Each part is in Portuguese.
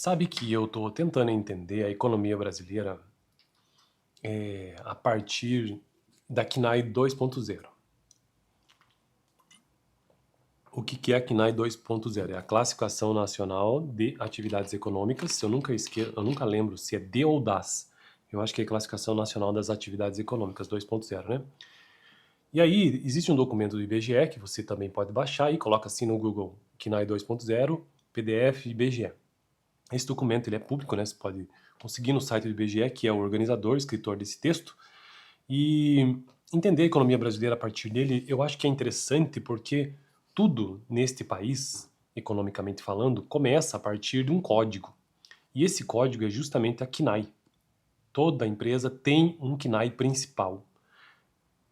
Sabe que eu estou tentando entender a economia brasileira a partir da KNAI 2.0. O que é a KNAI 2.0? É a Classificação Nacional de Atividades Econômicas. Eu nunca lembro se é D ou DAS. Eu acho que é Classificação Nacional das Atividades Econômicas 2.0, né? E aí, existe um documento do IBGE que você também pode baixar e coloca assim no Google, KNAI 2.0, PDF IBGE. Esse documento ele é público, né? Você pode conseguir no site do IBGE, que é o organizador, escritor desse texto, e entender a economia brasileira a partir dele, eu acho que é interessante porque tudo neste país, economicamente falando, começa a partir de um código. E esse código é justamente a KNAI. Toda empresa tem um KNAI principal.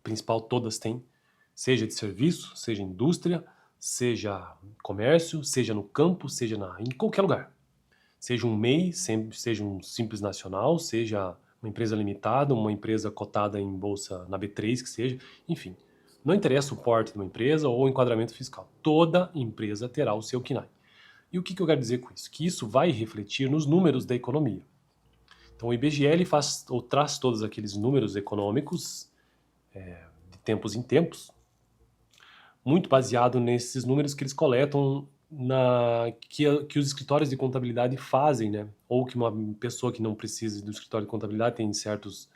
Principal todas têm, seja de serviço, seja indústria, seja comércio, seja no campo, seja em qualquer lugar. Seja um MEI, seja um Simples Nacional, seja uma empresa limitada, uma empresa cotada em bolsa na B3, que seja, enfim. Não interessa o porte de uma empresa ou o enquadramento fiscal. Toda empresa terá o seu KNAI. E o que eu quero dizer com isso? Que isso vai refletir nos números da economia. Então o IBGE ele traz todos aqueles números econômicos de tempos em tempos, muito baseado nesses números que eles coletam que os escritórios de contabilidade fazem, né? Ou que uma pessoa que não precisa do escritório de contabilidade tem certas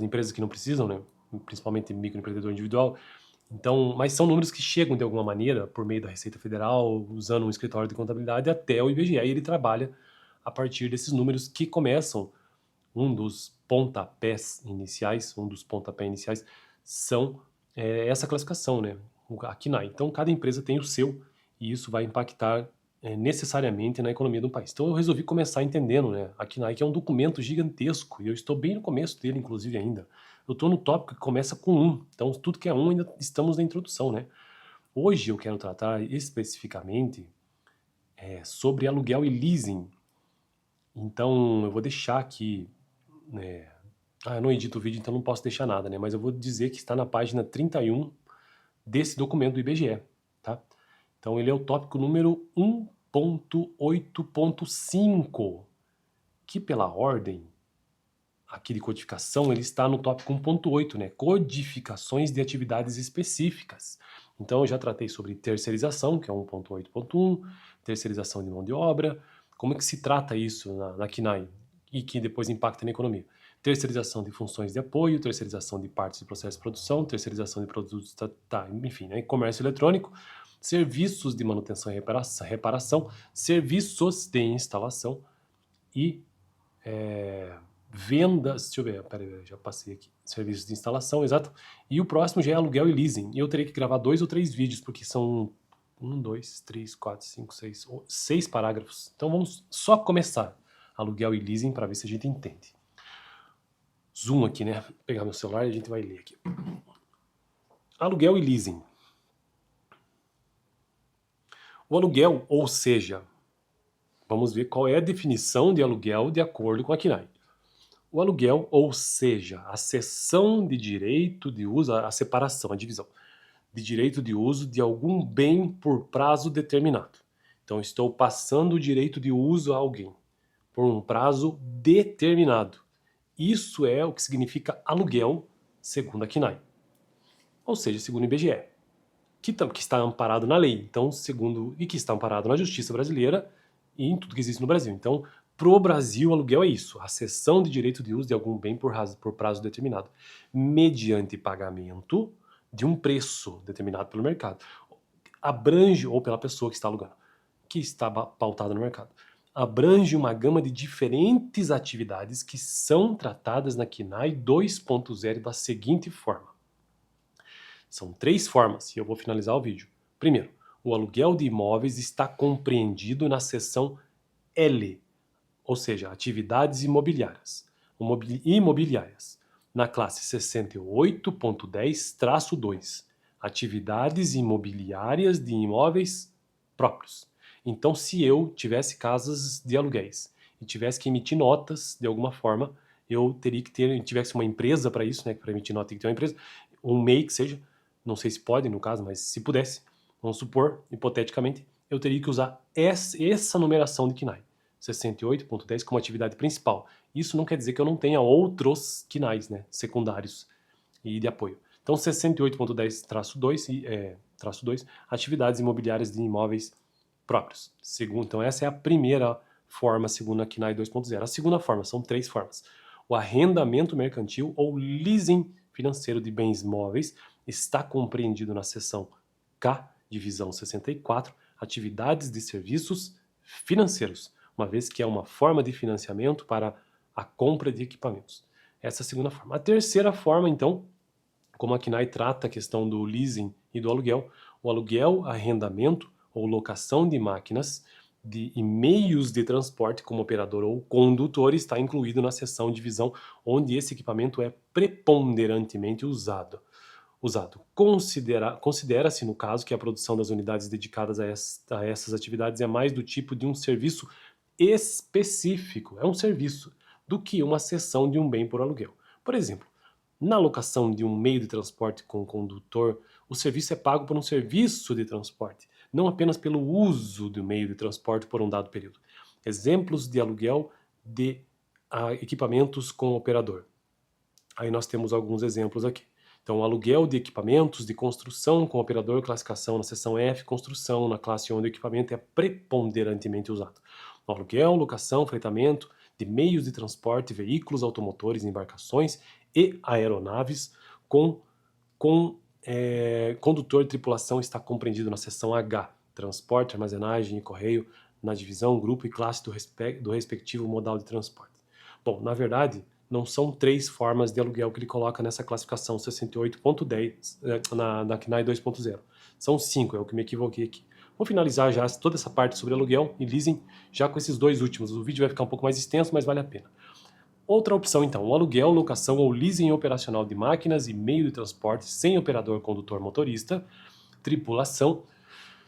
empresas que não precisam, né? Principalmente microempreendedor individual. Então, mas são números que chegam de alguma maneira por meio da Receita Federal, usando um escritório de contabilidade até o IBGE. E ele trabalha a partir desses números que começam. Um dos pontapés iniciais são essa classificação, né? A KNAI. Então, cada empresa tem o seu e isso vai impactar necessariamente na economia do país. Então, eu resolvi começar entendendo, né? A KNAI, que é um documento gigantesco e eu estou bem no começo dele, inclusive, ainda. Eu estou no tópico que começa com 1. Então, tudo que é 1 ainda estamos na introdução, né? Hoje eu quero tratar especificamente sobre aluguel e leasing. Então, eu vou deixar aqui eu não edito o vídeo, então não posso deixar nada, né? Mas eu vou dizer que está na página 31 desse documento do IBGE, tá? Então ele é o tópico número 1.8.5, que pela ordem aqui de codificação, ele está no tópico 1.8, né? Codificações de atividades específicas. Então eu já tratei sobre terceirização, que é 1.8.1, terceirização de mão de obra, como é que se trata isso na KNAI e que depois impacta na economia. Terceirização de funções de apoio, terceirização de partes de processo de produção, terceirização de produtos, enfim, né? Comércio eletrônico, serviços de manutenção e reparação, serviços de instalação e vendas, deixa eu ver, peraí, eu já passei aqui, serviços de instalação, exato, e o próximo já é aluguel e leasing, e eu teria que gravar 2 ou 3 vídeos, porque são 6 parágrafos, então vamos só começar aluguel e leasing para ver se a gente entende. Zoom aqui, né, vou pegar meu celular e a gente vai ler aqui. Aluguel e leasing. O aluguel, ou seja, vamos ver qual é a definição de aluguel de acordo com a KNAI. O aluguel, ou seja, a cessão de direito de uso, a separação, a divisão de direito de uso de algum bem por prazo determinado. Então, estou passando o direito de uso a alguém por um prazo determinado. Isso é o que significa aluguel, segundo a KNAI. Ou seja, segundo o IBGE, que está amparado na lei, então, e que está amparado na justiça brasileira e em tudo que existe no Brasil. Então, pro Brasil, aluguel é isso, a cessão de direito de uso de algum bem por prazo determinado, mediante pagamento de um preço determinado pelo mercado. Abrange, ou pela pessoa que está alugando, que está pautada no mercado. Abrange uma gama de diferentes atividades que são tratadas na KNAI 2.0 da seguinte forma. São 3 formas e eu vou finalizar o vídeo. Primeiro, o aluguel de imóveis está compreendido na seção L, ou seja, atividades imobiliárias. Na classe 68.10-2, atividades imobiliárias de imóveis próprios. Então, se eu tivesse casas de aluguéis e tivesse que emitir notas de alguma forma, eu teria que tivesse uma empresa para isso, né? Para emitir nota tem que ter uma empresa, um MEI que seja, não sei se pode no caso, mas se pudesse, vamos supor, hipoteticamente, eu teria que usar essa numeração de KNAI, 68.10 como atividade principal. Isso não quer dizer que eu não tenha outros KNAIs, né, secundários e de apoio. Então 68.10-2, atividades imobiliárias de imóveis próprios. Então essa é a primeira forma, segundo a KNAI 2.0. A segunda forma, são 3 formas. O arrendamento mercantil ou leasing financeiro de bens móveis está compreendido na seção K, divisão 64, atividades de serviços financeiros, uma vez que é uma forma de financiamento para a compra de equipamentos. Essa é a segunda forma. A terceira forma, então, como a KNAI trata a questão do leasing e do aluguel, o aluguel, arrendamento ou locação de máquinas e meios de transporte como operador ou condutor está incluído na seção divisão onde esse equipamento é preponderantemente usado. Considera-se, no caso, que a produção das unidades dedicadas a essas atividades é mais do tipo de um serviço específico, é um serviço, do que uma cessão de um bem por aluguel. Por exemplo, na locação de um meio de transporte com condutor, o serviço é pago por um serviço de transporte, não apenas pelo uso do meio de transporte por um dado período. Exemplos de aluguel de equipamentos com operador. Aí nós temos alguns exemplos aqui. Então, aluguel de equipamentos de construção com operador, classificação na seção F, construção na classe onde o equipamento é preponderantemente usado. Aluguel, locação, fretamento de meios de transporte, veículos automotores, embarcações e aeronaves com condutor de tripulação está compreendido na seção H, transporte, armazenagem e correio, na divisão, grupo e classe do respectivo modal de transporte. Bom, na verdade, não são 3 formas de aluguel que ele coloca nessa classificação 68.10 na KNAI 2.0. São 5, é o que me equivoquei aqui. Vou finalizar já toda essa parte sobre aluguel e leasing já com esses 2 últimos. O vídeo vai ficar um pouco mais extenso, mas vale a pena. Outra opção então, o aluguel, locação ou leasing operacional de máquinas e meio de transporte sem operador, condutor, motorista, tripulação,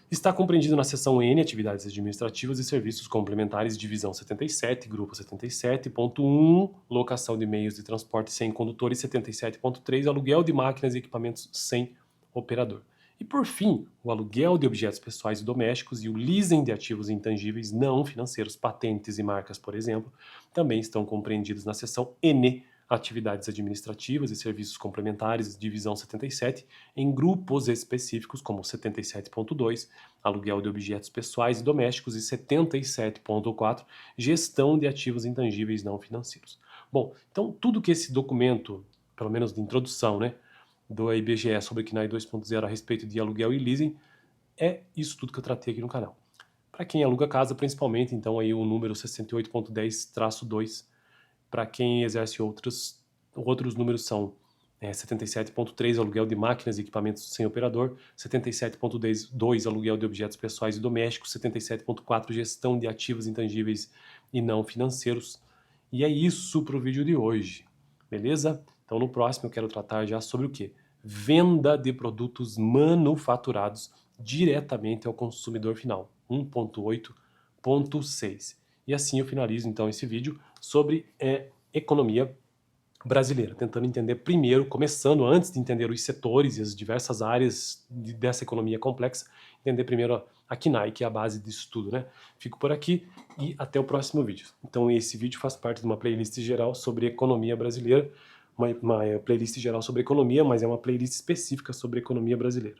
está compreendido na seção N, atividades administrativas e serviços complementares, divisão 77, grupo 77.1, locação de meios de transporte sem condutor e 77.3, aluguel de máquinas e equipamentos sem operador. E por fim, o aluguel de objetos pessoais e domésticos e o leasing de ativos intangíveis não financeiros, patentes e marcas, por exemplo, também estão compreendidos na seção N, atividades administrativas e serviços complementares, divisão 77, em grupos específicos como 77.2, aluguel de objetos pessoais e domésticos, e 77.4, gestão de ativos intangíveis não financeiros. Bom, então tudo que esse documento, pelo menos de introdução, né, do IBGE sobre KNAI 2.0 a respeito de aluguel e leasing, é isso tudo que eu tratei aqui no canal. Para quem aluga casa, principalmente, então aí o número 68.10-2. Para quem exerce outros números são 77.3, aluguel de máquinas e equipamentos sem operador, 77.2, aluguel de objetos pessoais e domésticos, 77.4, gestão de ativos intangíveis e não financeiros. E é isso para o vídeo de hoje, beleza? Então no próximo eu quero tratar já sobre o quê? Venda de produtos manufaturados diretamente ao consumidor final, 1.8.6. E assim eu finalizo então esse vídeo sobre economia brasileira, tentando entender primeiro, começando antes de entender os setores e as diversas áreas dessa economia complexa, entender primeiro a KNAI, que é a base disso tudo, né? Fico por aqui e até o próximo vídeo. Então esse vídeo faz parte de uma playlist geral sobre economia brasileira, uma playlist geral sobre economia, mas é uma playlist específica sobre economia brasileira.